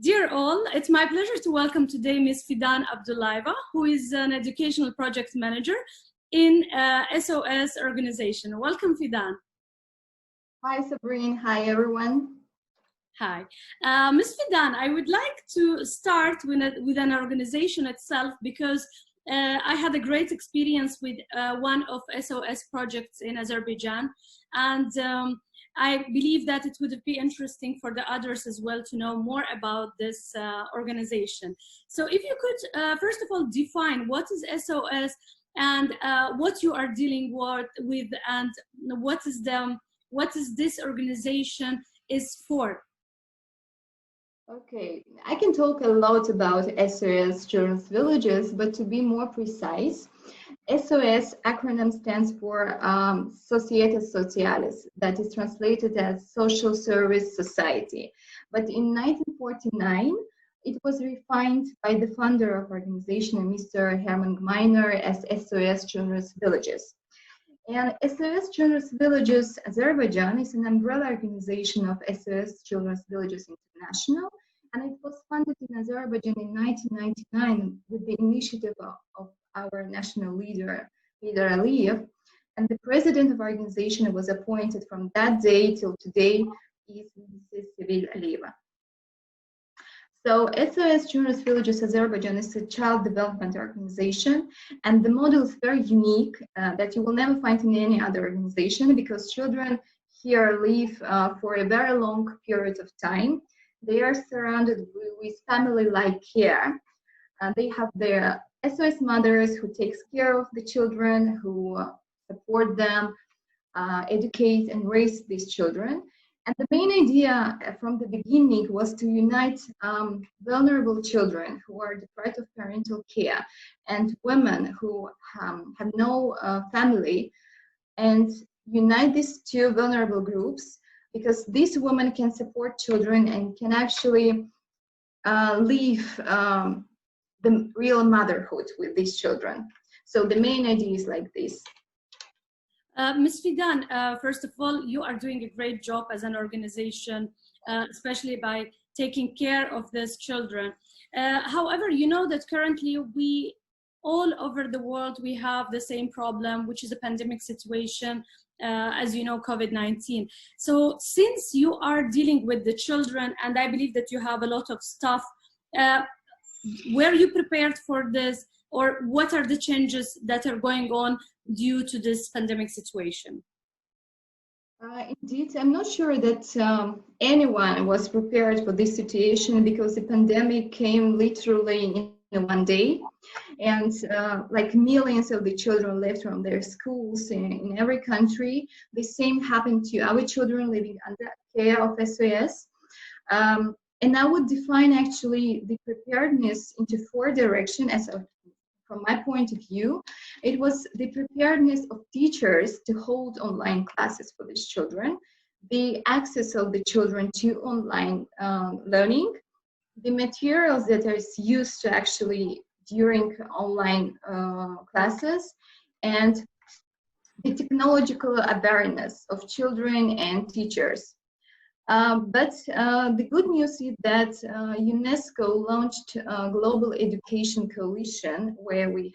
Dear all, it's my pleasure to welcome today Ms. Fidan Abdullayeva, who is an educational project manager in SOS organization. Welcome, Fidan. Hi, Sabrine. Hi, everyone. Hi. Ms. Fidan, I would like to start with an organization itself because I had a great experience with one of SOS projects in Azerbaijan, and I believe that it would be interesting for the others as well to know more about this organization. So if you could, first of all, define what is SOS and what you are dealing with and what is this organization is for. Okay, I can talk a lot about SOS Children's Villages, but to be more precise, SOS acronym stands for Societas Sociales, that is translated as Social Service Society. But in 1949, it was refined by the founder of organization, Mr. Hermann Gmeiner, as SOS Children's Villages. And SOS Children's Villages Azerbaijan is an umbrella organization of SOS Children's Villages International, and it was funded in Azerbaijan in 1999 with the initiative of our national leader, Fidan Abdullayeva, and the president of the organization was appointed from that day till today is Mrs. Fidan Abdullayeva. So SOS Children's Villages Azerbaijan is a child development organization, and the model is very unique that you will never find in any other organization because children here live for a very long period of time. They are surrounded with family-like care. They have their SOS mothers who takes care of the children, who support them, educate and raise these children. And the main idea from the beginning was to unite vulnerable children who are deprived of parental care and women who have no family, and unite these two vulnerable groups because these women can support children and can actually live the real motherhood with these children. So the main idea is like this. Ms. Fidan, first of all, you are doing a great job as an organization, especially by taking care of these children. However, you know that currently we, all over the world, we have the same problem, which is a pandemic situation, as you know, COVID-19. So since you are dealing with the children, and I believe that you have a lot of stuff, were you prepared for this? Or what are the changes that are going on due to this pandemic situation? Indeed, I'm not sure that anyone was prepared for this situation because the pandemic came literally in one day. And like millions of the children left from their schools in every country, the same happened to our children living under care of SOS. And I would define actually the preparedness into four directions as from my point of view. It was the preparedness of teachers to hold online classes for these children, the access of the children to online learning, the materials that are used to actually during online classes, and the technological awareness of children and teachers. But the good news is that UNESCO launched a global education coalition where we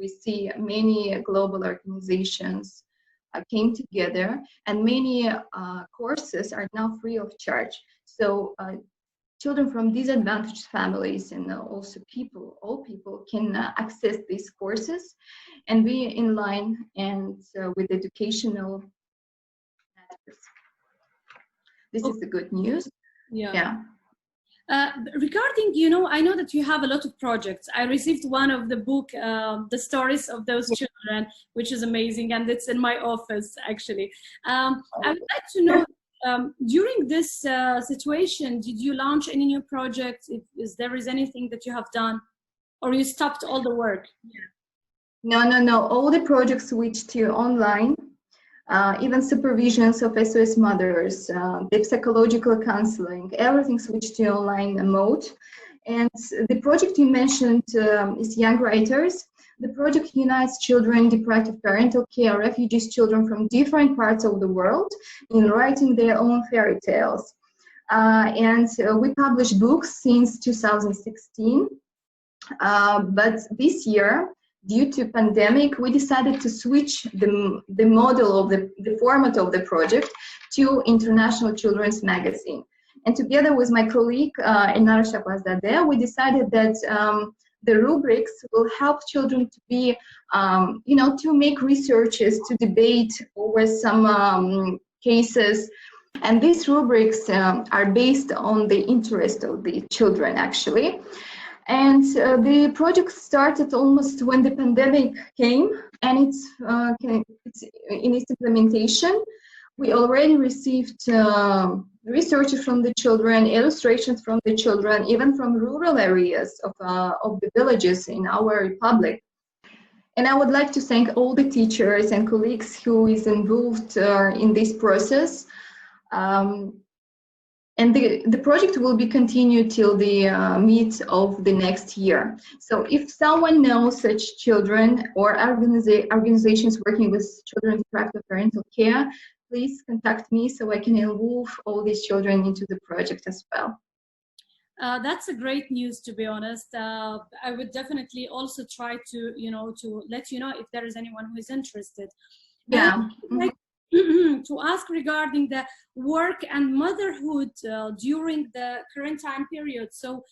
see many global organizations came together, and many courses are now free of charge. So children from disadvantaged families and also all people can access these courses and be in line and with educational matters. This is the good news. Yeah. Regarding, you know, I know that you have a lot of projects. I received one of the book, the stories of those children, which is amazing, and it's in my office actually. I would like to know, during this situation, did you launch any new projects? If there is anything that you have done, or you stopped all the work? No. All the projects switched to online. Even supervisions of SOS mothers, the psychological counseling, everything switched to online mode. And the project you mentioned is Young Writers. The project unites children deprived of parental care, refugees children from different parts of the world in writing their own fairy tales. and we publish books since 2016. But this year, due to pandemic, we decided to switch the model of the format of the project to International Children's Magazine. And together with my colleague, Enara Shapazadeh, we decided that the rubrics will help children to be, to make researches, to debate over some cases. And these rubrics are based on the interest of the children, actually. And the project started almost when the pandemic came, and it's in its implementation. We already received research from the children, illustrations from the children, even from rural areas of the villages in our republic. And I would like to thank all the teachers and colleagues who is involved in this process. And the project will be continued till the mid of the next year. So if someone knows such children or organizations working with children deprived of parental care, please contact me so I can involve all these children into the project as well. That's a great news, to be honest. I would definitely also try to, to let you know if there is anyone who is interested. Yeah. To ask regarding the work and motherhood during the current time period. So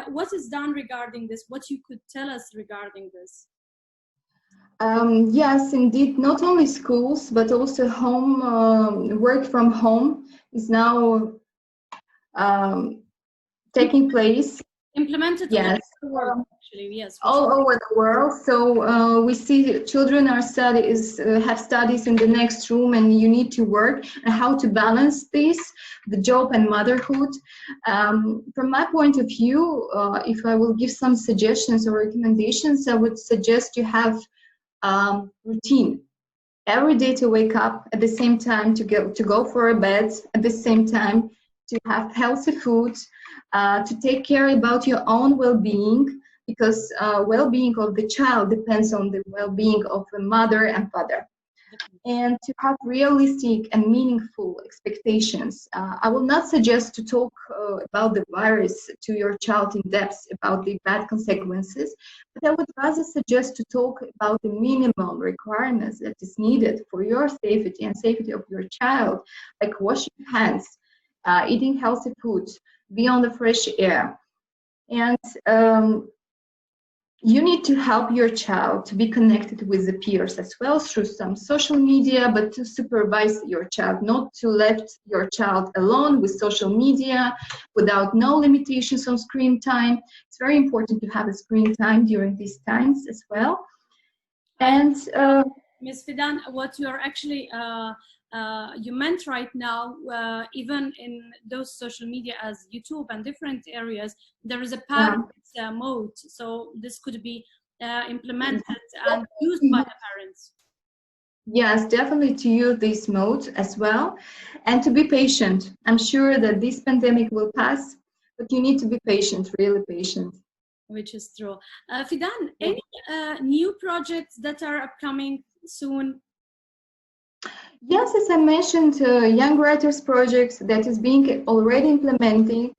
what is done regarding this? What you could tell us regarding this? Yes, indeed, not only schools, but also home, work from home is now taking place. Implemented, yes, all over the world, actually, yes. All over the world. So we see children have studies in the next room, and you need to work and how to balance this, the job and motherhood. From my point of view, if I will give some suggestions or recommendations, I would suggest you have routine. Every day to wake up at the same time, to go for a bed at the same time, to have healthy food, to take care about your own well-being, because well-being of the child depends on the well-being of the mother and father. And to have realistic and meaningful expectations. I will not suggest to talk about the virus to your child in depth about the bad consequences, but I would rather suggest to talk about the minimum requirements that is needed for your safety and safety of your child, like washing hands, eating healthy food, be on the fresh air. And you need to help your child to be connected with the peers as well through some social media, but to supervise your child, not to let your child alone with social media without no limitations on screen time. It's very important to have a screen time during these times as well. And Ms. Fidan, what you're actually you meant right now, even in those social media as YouTube and different areas, there is a parent mode. So this could be implemented and used by the parents. Yes, definitely to use this mode as well, and to be patient. I'm sure that this pandemic will pass, but you need to be patient, really patient. Which is true. Fidan, any new projects that are upcoming soon? Yes, as I mentioned, Young Writers Project that is being already implementing,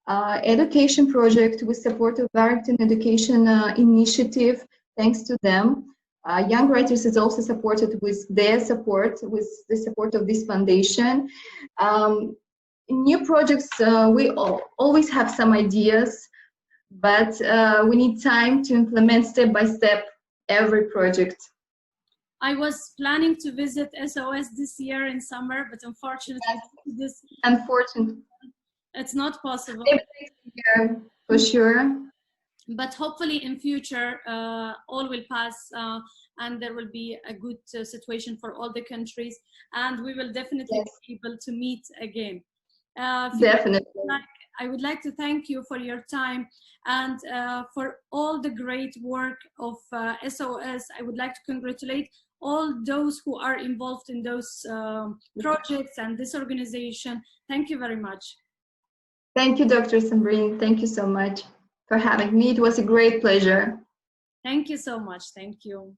education project with support of Barrington Education Initiative, thanks to them. Young Writers is also supported with their support, with the support of this foundation. In new projects, we always have some ideas, but we need time to implement step by step every project. I was planning to visit SOS this year in summer, but unfortunately, it's not possible. Yeah, for sure. But hopefully in future, all will pass and there will be a good situation for all the countries, and we will definitely be able to meet again. Definitely. I would like to thank you for your time and for all the great work of SOS. I would like to congratulate all those who are involved in those projects and this organization. Thank you very much. Thank you, Dr. Sambrin. Thank you so much for having me. It was a great pleasure. Thank you so much. Thank you.